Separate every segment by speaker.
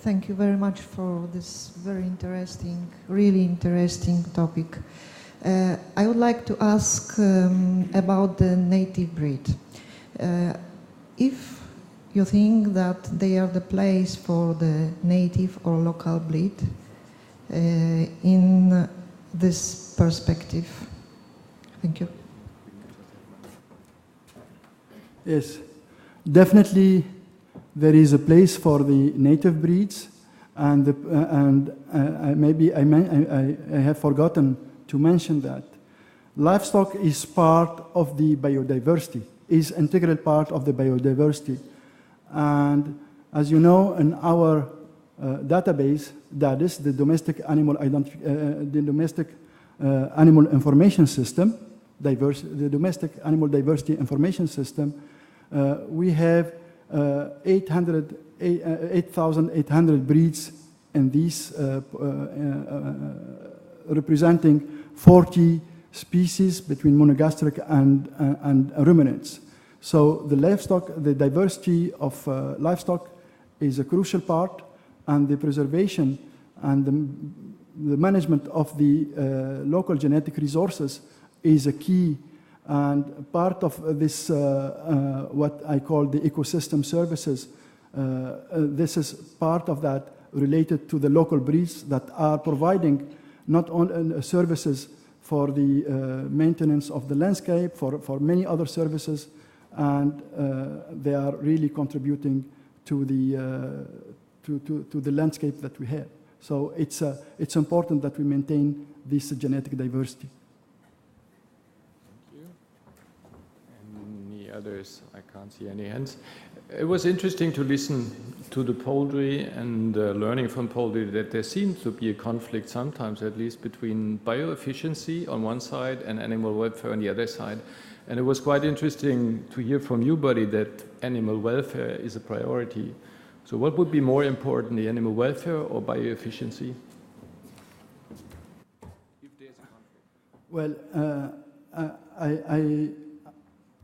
Speaker 1: Thank you very much for this very interesting, really interesting topic. I would like to ask about the native breed. If you think that they are the place for the native or local breed in this perspective. Thank you.
Speaker 2: Yes, definitely there is a place for the native breeds, and maybe I have forgotten to mention that livestock is part of the biodiversity, is integral part of the biodiversity. And as you know, in our database, that is the domestic animal animal information system, the domestic animal diversity information system, we have 8,800 breeds in these, representing 40 species between monogastric and ruminants. So the livestock, the diversity of livestock is a crucial part, and the preservation and the management of the local genetic resources is a key and part of this, what I call the ecosystem services. This is part of that related to the local breeds that are providing not only services for the maintenance of the landscape, for many other services, and they are really contributing to the landscape that we have. So it's important that we maintain this genetic diversity.
Speaker 3: Others, I can't see any hands. It was interesting to listen to the poultry and learning from poultry that there seems to be a conflict sometimes, at least, between bioefficiency on one side and animal welfare on the other side. And it was quite interesting to hear from you, Buddy, that animal welfare is a priority. So what would be more important, the animal welfare or bioefficiency? If there's a conflict.
Speaker 2: Well,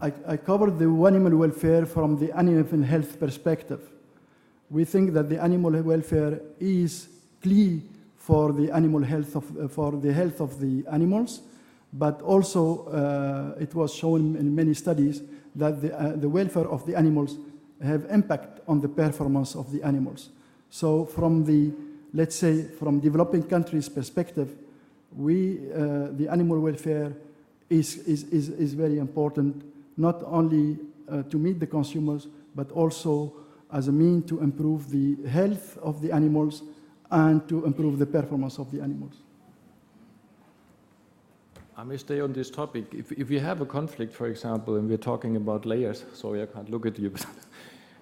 Speaker 2: I covered the animal welfare from the animal health perspective. We think that the animal welfare is key for the animal health for the health of the animals, but also it was shown in many studies that the welfare of the animals have impact on the performance of the animals. So from the, let's say, from developing countries' perspective, the animal welfare is very important, not only to meet the consumers, but also as a means to improve the health of the animals and to improve the performance of the animals.
Speaker 3: I may stay on this topic. If you have a conflict, for example, and we're talking about layers, sorry I can't look at you, but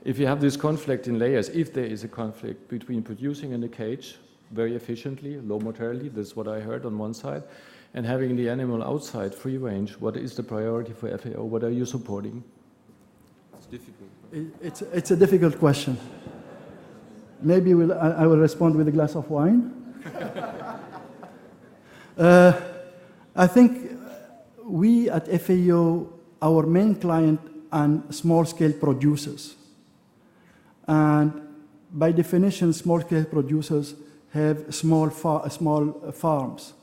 Speaker 3: if you have this conflict in layers, if there is a conflict between producing in a cage very efficiently, low mortality, that's what I heard on one side, and having the animal outside, free range, what is the priority for FAO? What are you supporting? It's difficult.
Speaker 2: It's a difficult question. Maybe I will respond with a glass of wine. I think we at FAO, our main client are small-scale producers. And by definition, small-scale producers have small farms.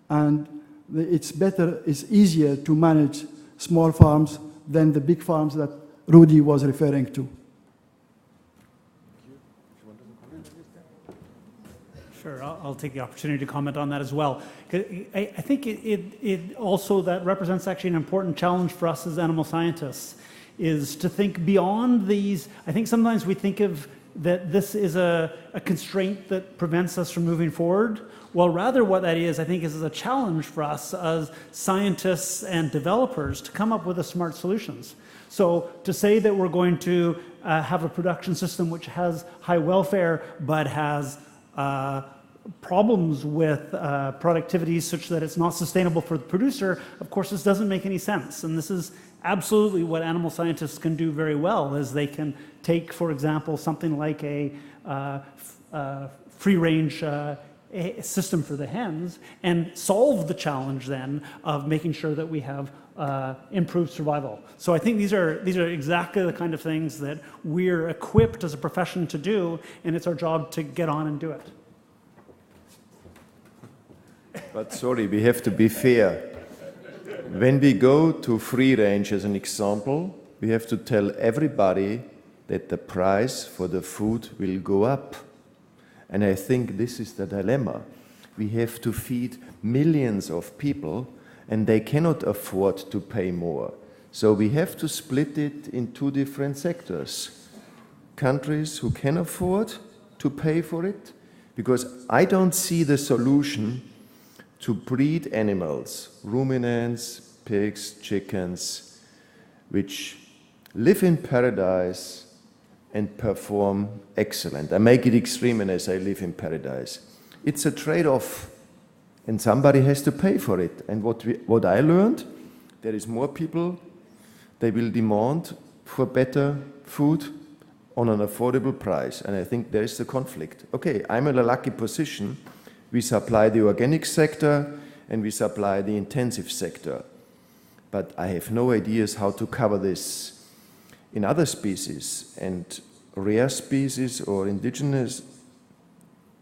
Speaker 2: And it's easier to manage small farms than the big farms that Rudy was referring to.
Speaker 4: Sure, I'll take the opportunity to comment on that as well. I think it also, that represents actually an important challenge for us as animal scientists, is to think beyond these. I think sometimes we think of that this is a constraint that prevents us from moving forward. Well, rather what that is, I think, is a challenge for us as scientists and developers to come up with smart solutions. So to say that we're going to have a production system which has high welfare but has problems with productivity such that it's not sustainable for the producer, of course this doesn't make any sense. And this is absolutely what animal scientists can do very well, is they can take, for example, something like a free-range a system for the hens and solve the challenge then of making sure that we have improved survival. So I think these are exactly the kind of things that we're equipped as a profession to do, and it's our job to get on and do it.
Speaker 5: But sorry, we have to be fair. When we go to free range as an example, we have to tell everybody that the price for the food will go up. And I think this is the dilemma. We have to feed millions of people, and they cannot afford to pay more. So we have to split it in two different sectors. Countries who can afford to pay for it, because I don't see the solution to breed animals, ruminants, pigs, chickens, which live in paradise and perform excellent. I make it extreme when I say live in paradise. It's a trade-off, and somebody has to pay for it. And what I learned, there is more people, they will demand for better food on an affordable price. And I think there is the conflict. Okay, I'm in a lucky position. We supply the organic sector and we supply the intensive sector. But I have no ideas how to cover this in other species. And rare species or indigenous,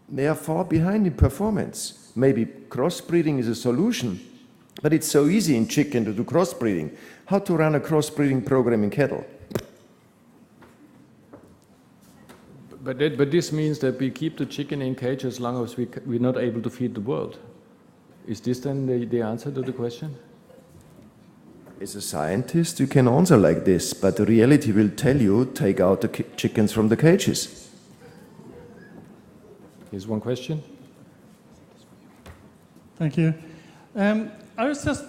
Speaker 5: they are far behind in performance. Maybe crossbreeding is a solution, but it's so easy in chicken to do crossbreeding. How to run a crossbreeding program in cattle?
Speaker 3: But this means that we keep the chicken in cage as long as we're not able to feed the world. Is this then the answer to the question?
Speaker 5: As a scientist, you can answer like this, but the reality will tell you, take out the chickens from the cages.
Speaker 3: Here's one question.
Speaker 6: Thank you. I was just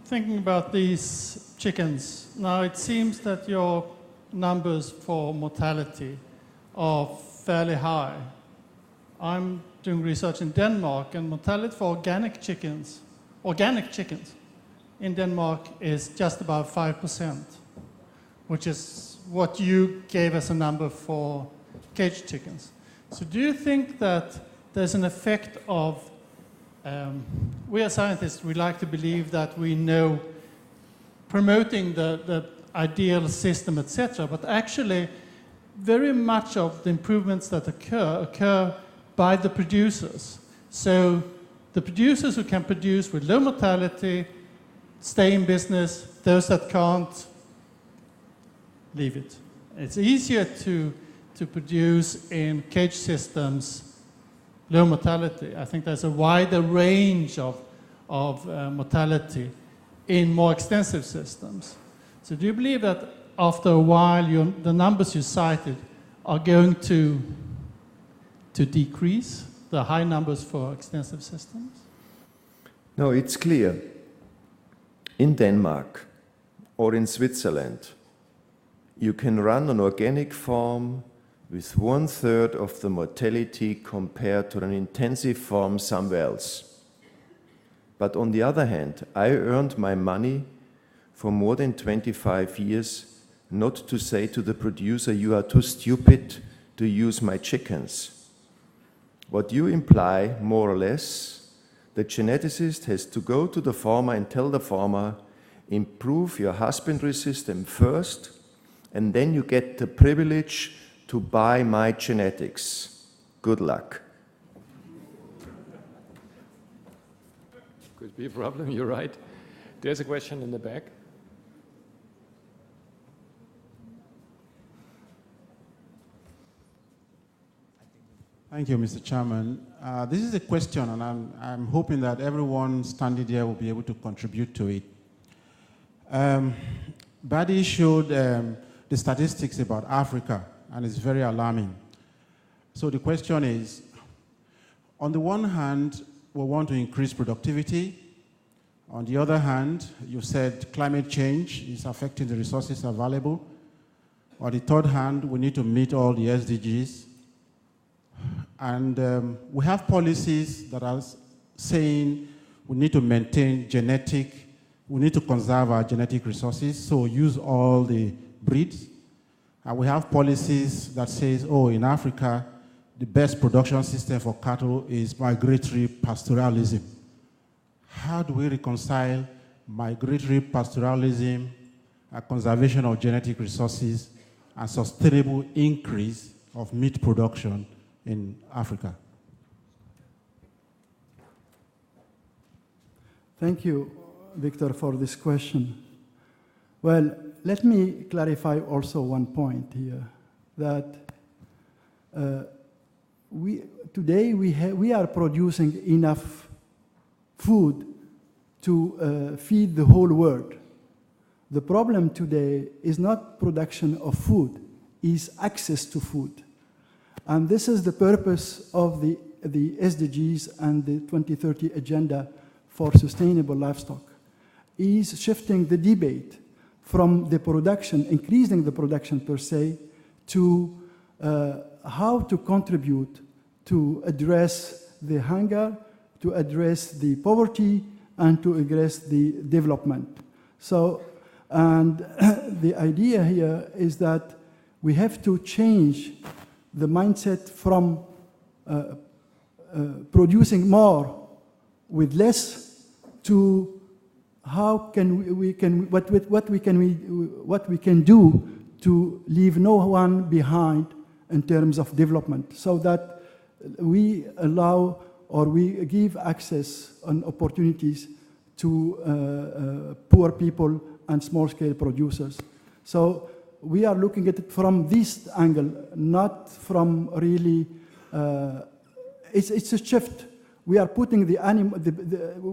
Speaker 6: thinking about these chickens. Now, it seems that your numbers for mortality are fairly high. I'm doing research in Denmark, and mortality for organic chickens in Denmark is just about 5%, which is what you gave as a number for cage chickens. So do you think that there's an effect of, we as scientists, we like to believe that we know promoting the ideal system, etc., but actually very much of the improvements that occur by the producers. So the producers who can produce with low mortality stay in business, those that can't, leave it. It's easier to produce in cage systems low mortality. I think there's a wider range of mortality in more extensive systems. So do you believe that after a while the numbers you cited are going to decrease, the high numbers for extensive systems?
Speaker 5: No, it's clear. In Denmark or in Switzerland, you can run an organic farm with 1/3 of the mortality compared to an intensive farm somewhere else. But on the other hand, I earned my money for more than 25 years not to say to the producer, you are too stupid to use my chickens. What you imply, more or less, the geneticist has to go to the farmer and tell the farmer, improve your husbandry system first, and then you get the privilege to buy my genetics. Good luck.
Speaker 3: Could be a problem, you're right. There's a question in the back.
Speaker 7: Thank you, Mr. Chairman. This is a question, and I'm hoping that everyone standing here will be able to contribute to it. Buddy showed the statistics about Africa, and it's very alarming. So the question is, on the one hand, we want to increase productivity. On the other hand, you said climate change is affecting the resources available. On the third hand, we need to meet all the SDGs. And we have policies that are saying we need to maintain we need to conserve our genetic resources, so use all the breeds. And we have policies that says, oh, in Africa, the best production system for cattle is migratory pastoralism. How do we reconcile migratory pastoralism, conservation of genetic resources, and sustainable increase of meat production in Africa?
Speaker 2: Thank you, Victor, for this question. Well, let me clarify also one point here, that today we are producing enough food to feed the whole world. The problem today is not production of food, is access to food. And this is the purpose of the SDGs and the 2030 Agenda for Sustainable Livestock, is shifting the debate from the production, increasing the production per se, to how to contribute to address the hunger, to address the poverty, and to address the development. So, and the idea here is that we have to change the mindset from producing more with less to how can we what we can do to leave no one behind in terms of development, so that we allow or we give access and opportunities to poor people and small-scale producers. So we are looking at it from this angle, not from really, it's a shift. We are putting the animal,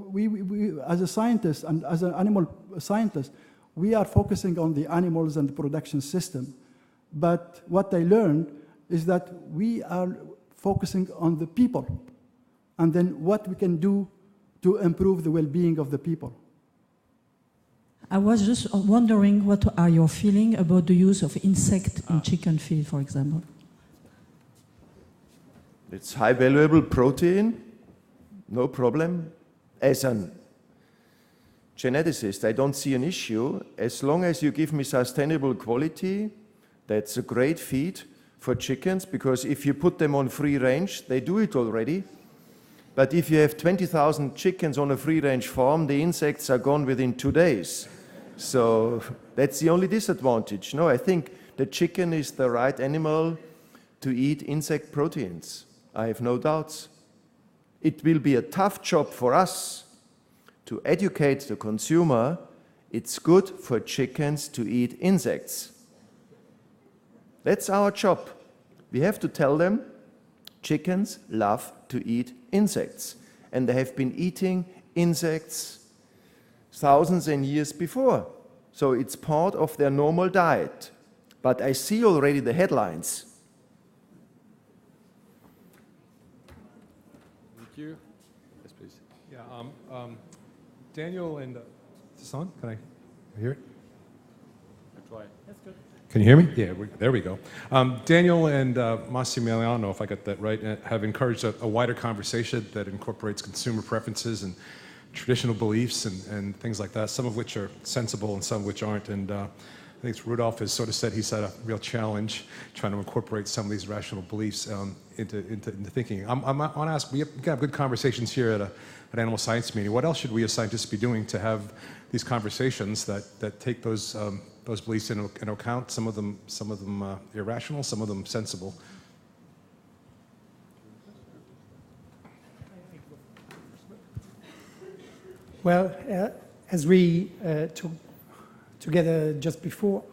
Speaker 2: we as a scientist and as an animal scientist, we are focusing on the animals and the production system. But what I learned is that we are focusing on the people, and then what we can do to improve the well-being of the people.
Speaker 8: I was just wondering, what are your feelings about the use of insect in chicken feed, for example?
Speaker 5: It's high valuable protein, no problem. As a geneticist, I don't see an issue. As long as you give me sustainable quality, that's a great feed for chickens, because if you put them on free range, they do it already. But if you have 20,000 chickens on a free range farm, the insects are gone within 2 days. So that's the only disadvantage. No, I think the chicken is the right animal to eat insect proteins. I have no doubts. It will be a tough job for us to educate the consumer. It's good for chickens to eat insects. That's our job. We have to tell them chickens love to eat insects, and they have been eating insects thousands and years before. So it's part of their normal diet. But I see already the headlines.
Speaker 9: Thank you. Yes, please. Yeah, Daniel and... is this on? Can I hear it?
Speaker 3: I try.
Speaker 4: That's good.
Speaker 9: Can you hear me? Yeah, there we go. Daniel and Massimiliano, if I got that right, have encouraged a wider conversation that incorporates consumer preferences and traditional beliefs and things like that, some of which are sensible and some of which aren't. And I think it's Rudolph has sort of said he's had a real challenge trying to incorporate some of these rational beliefs into thinking. I want to ask, we can have good conversations here at an animal science meeting. What else should we as scientists be doing to have these conversations that take those beliefs into account, some of them irrational, some of them sensible?
Speaker 10: Well, as we talked together just before,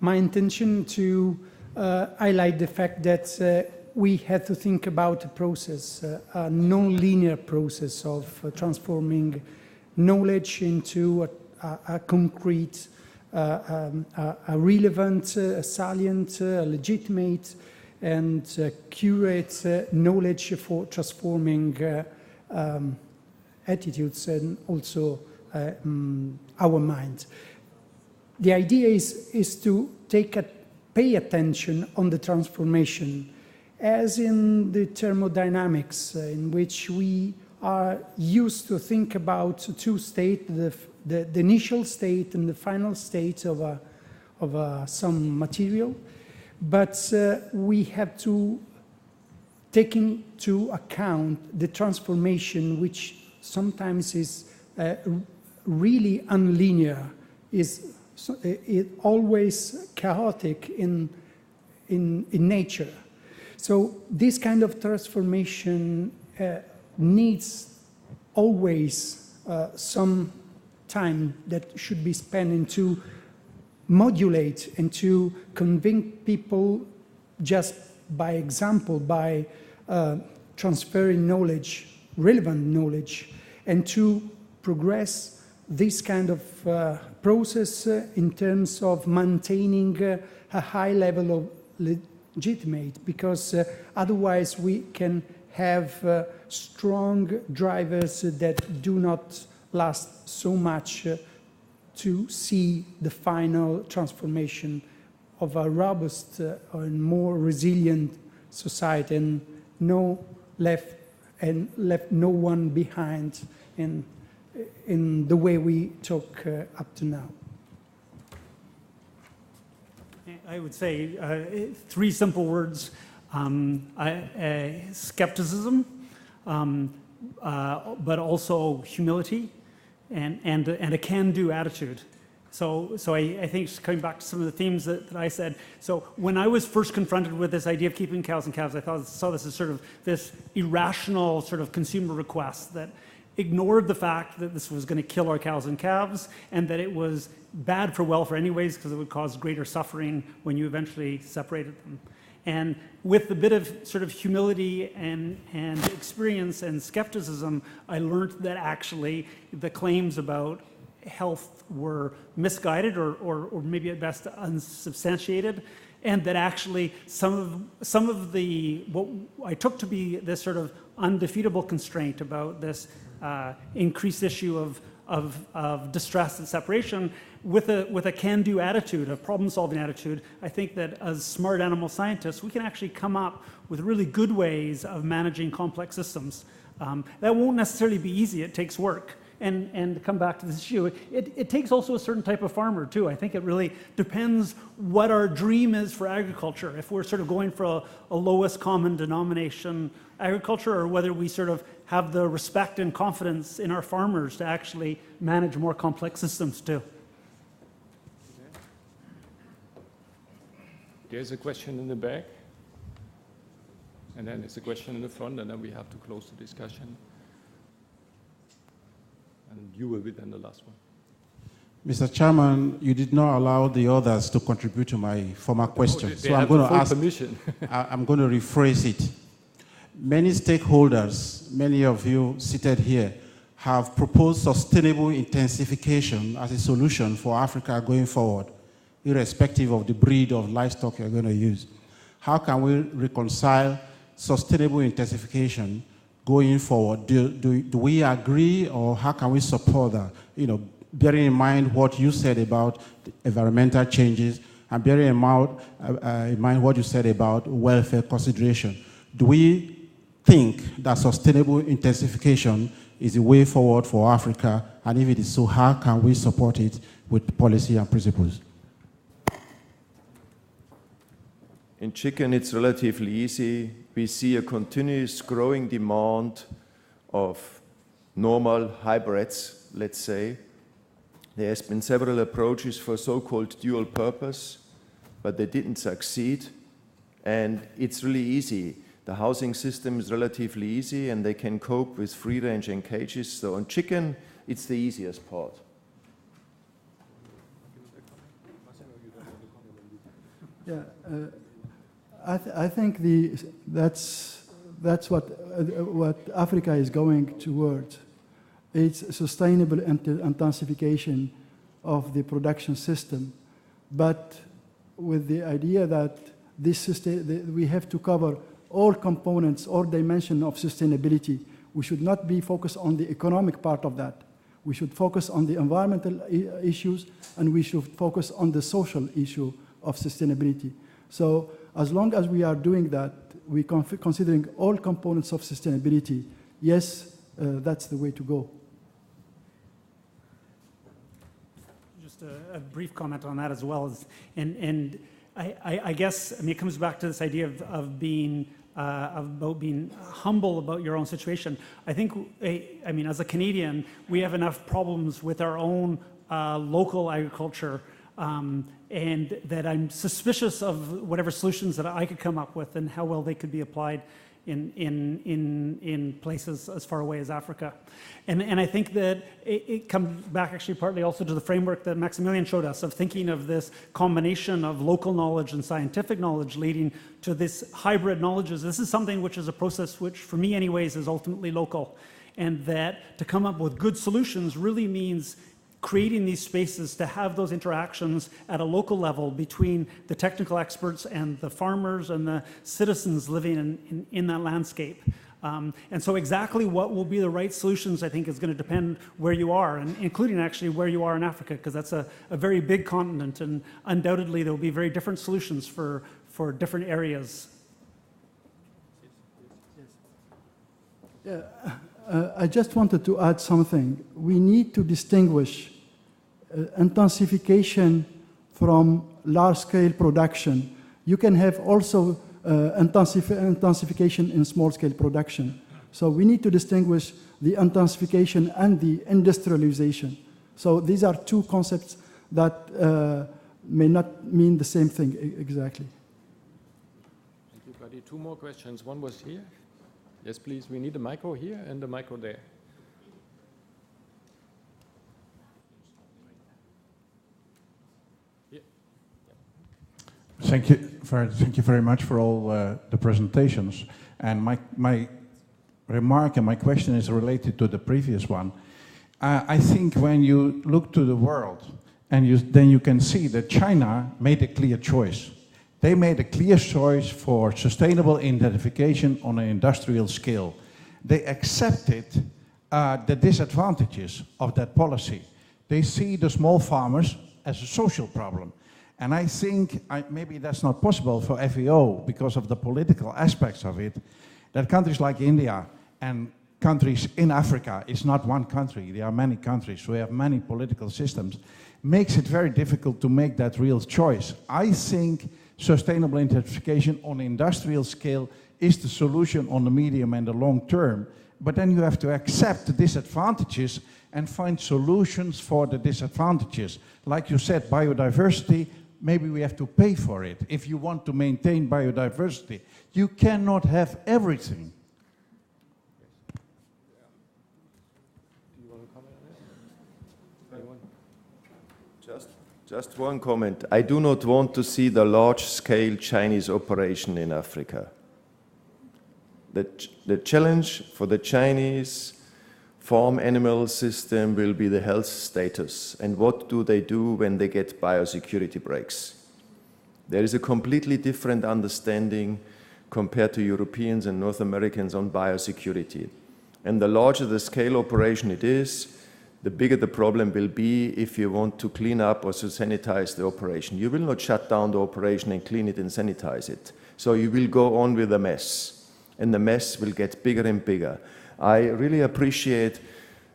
Speaker 10: my intention to highlight the fact that we had to think about a process, a non-linear process of transforming knowledge into a concrete, a relevant, a salient, a legitimate, and accurate knowledge for transforming attitudes and also our mind. The idea is to pay attention on the transformation, as in the thermodynamics, in which we are used to think about two states, the initial state and the final state of some material, but we have to taking to account the transformation, which sometimes is really unlinear, is it always chaotic in nature. So this kind of transformation needs always some time that should be spent into modulate and to convince people just by example, by transferring knowledge, relevant knowledge, and to progress this kind of process in terms of maintaining a high level of legitimate, because otherwise we can have strong drivers that do not last so much to see the final transformation of a robust and more resilient society, and left no one behind in the way we talk up to now.
Speaker 4: I would say 3 simple words: skepticism, but also humility, and a can-do attitude. So I think, just coming back to some of the themes that I said, so when I was first confronted with this idea of keeping cows and calves, I saw this as sort of this irrational sort of consumer request that ignored the fact that this was going to kill our cows and calves, and that it was bad for welfare anyways, because it would cause greater suffering when you eventually separated them. And with a bit of sort of humility and experience and skepticism, I learned that actually the claims about health were misguided or maybe at best unsubstantiated, and that actually some of the what I took to be this sort of undefeatable constraint about this increased issue of distress and separation, with a can-do attitude, a problem-solving attitude, I think that as smart animal scientists, we can actually come up with really good ways of managing complex systems. That won't necessarily be easy. It takes work. And to come back to this issue, it takes also a certain type of farmer too. I think it really depends what our dream is for agriculture. If we're sort of going for a lowest common denomination agriculture, or whether we sort of have the respect and confidence in our farmers to actually manage more complex systems too.
Speaker 3: There's a question in the back, and then there's a question in the front, and then we have to close the discussion. And you will be then the last one.
Speaker 7: Mr. Chairman, you did not allow the others to contribute to my former question.
Speaker 3: They so I'm going to ask. Permission.
Speaker 7: I'm going to rephrase it. Many stakeholders, many of you seated here, have proposed sustainable intensification as a solution for Africa going forward, irrespective of the breed of livestock you're going to use. How can we reconcile sustainable intensification going forward? Do we agree, or how can we support that? You know, bearing in mind what you said about environmental changes, and bearing in mind what you said about welfare consideration. Do we think that sustainable intensification is a way forward for Africa? And if it is so, how can we support it with policy and principles?
Speaker 5: In chicken, it's relatively easy. We see a continuous growing demand of normal hybrids, let's say. There has been several approaches for so-called dual purpose, but they didn't succeed. And it's really easy. The housing system is relatively easy, and they can cope with free range and cages. So on chicken, it's the easiest part.
Speaker 2: Yeah. I think that's what Africa is going towards. It's sustainable intensification of the production system, but with the idea that this system, we have to cover all components, all dimensions of sustainability. We should not be focused on the economic part of that. We should focus on the environmental issues, and we should focus on the social issue of sustainability. So as long as we are doing that, we considering all components of sustainability, yes, that's the way to go.
Speaker 4: Just a brief comment on that as well. I guess, I mean, it comes back to this idea of being about being humble about your own situation. I think, I mean, as a Canadian, we have enough problems with our own local agriculture, and that I'm suspicious of whatever solutions that I could come up with and how well they could be applied in places as far away as Africa. And I think that it comes back actually partly also to the framework that Maximilian showed us of thinking of this combination of local knowledge and scientific knowledge leading to this hybrid knowledges. This is something which is a process which, for me anyways, is ultimately local. And that to come up with good solutions really means creating these spaces to have those interactions at a local level between the technical experts and the farmers and the citizens living in that landscape. And so exactly what will be the right solutions, I think, is going to depend where you are, and including actually where you are in Africa, because that's a very big continent, and undoubtedly there will be very different solutions for different areas.
Speaker 2: Yeah, I just wanted to add something. We need to distinguish intensification from large-scale production. You can have also intensification in small-scale production. So we need to distinguish the intensification and the industrialization. So these are two concepts that may not mean the same thing exactly.
Speaker 3: Thank you, buddy. Two more questions. One was here. Yes, please. We need a micro here and a micro there.
Speaker 11: Thank you very much for all the presentations. And my remark and my question is related to the previous one. I think when you look to the world, and then you can see that China made a clear choice. They made a clear choice for sustainable identification on an industrial scale. They accepted the disadvantages of that policy. They see the small farmers as a social problem. And I think maybe that's not possible for FAO because of the political aspects of it, that countries like India and countries in Africa, it's not one country, there are many countries, we have many political systems, makes it very difficult to make that real choice. I think sustainable intensification on an industrial scale is the solution on the medium and the long term, but then you have to accept the disadvantages and find solutions for the disadvantages. Like you said, biodiversity, maybe we have to pay for it. If you want to maintain biodiversity, you cannot have everything.
Speaker 3: Do you want to comment on this?
Speaker 5: Just one comment. I do not want to see the large-scale Chinese operation in Africa. The challenge for the Chinese farm animal system will be the health status, and what do they do when they get biosecurity breaks. There is a completely different understanding compared to Europeans and North Americans on biosecurity. And the larger the scale operation it is, the bigger the problem will be if you want to clean up or to sanitize the operation. You will not shut down the operation and clean it and sanitize it. So you will go on with the mess, and the mess will get bigger and bigger. I really appreciate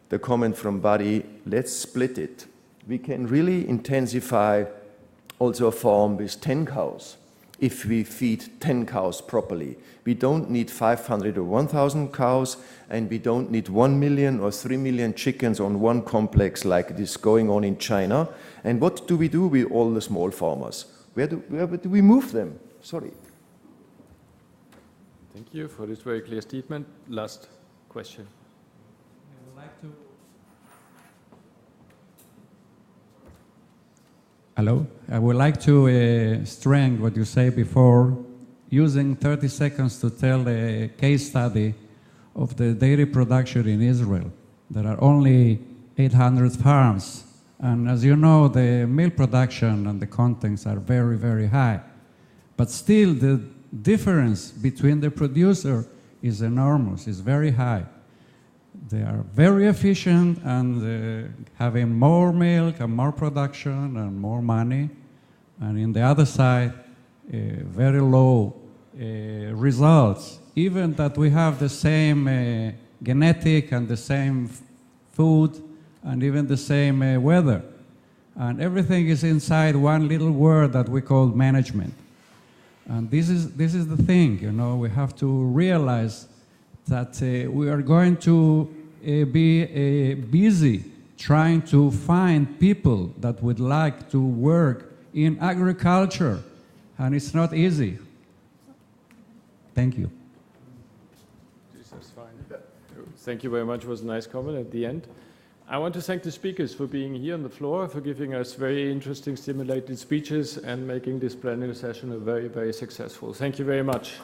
Speaker 5: the comment from Buddy, let's split it. We can really intensify also a farm with 10 cows if we feed 10 cows properly. We don't need 500 or 1,000 cows, and we don't need 1 million or 3 million chickens on one complex like it is going on in China. And what do we do with all the small farmers? Where do we move them? Sorry.
Speaker 3: Thank you for this very clear statement. Last question.
Speaker 12: Hello. I would like to strengthen what you said before, using 30 seconds to tell a case study of the dairy production in Israel. There are only 800 farms, and as you know, the milk production and the contents are very, very high. But still, the difference between the producer is enormous, is very high. They are very efficient and having more milk and more production and more money. And in the other side, very low results. Even that we have the same genetic and the same food and even the same weather. And everything is inside one little word that we call management. And this is the thing, you know, we have to realize that we are going to be busy trying to find people that would like to work in agriculture, and it's not easy. Thank you.
Speaker 3: That's fine. Thank you very much. It was a nice comment at the end. I want to thank the speakers for being here on the floor, for giving us very interesting, stimulating speeches, and making this plenary session a very, very successful. Thank you very much.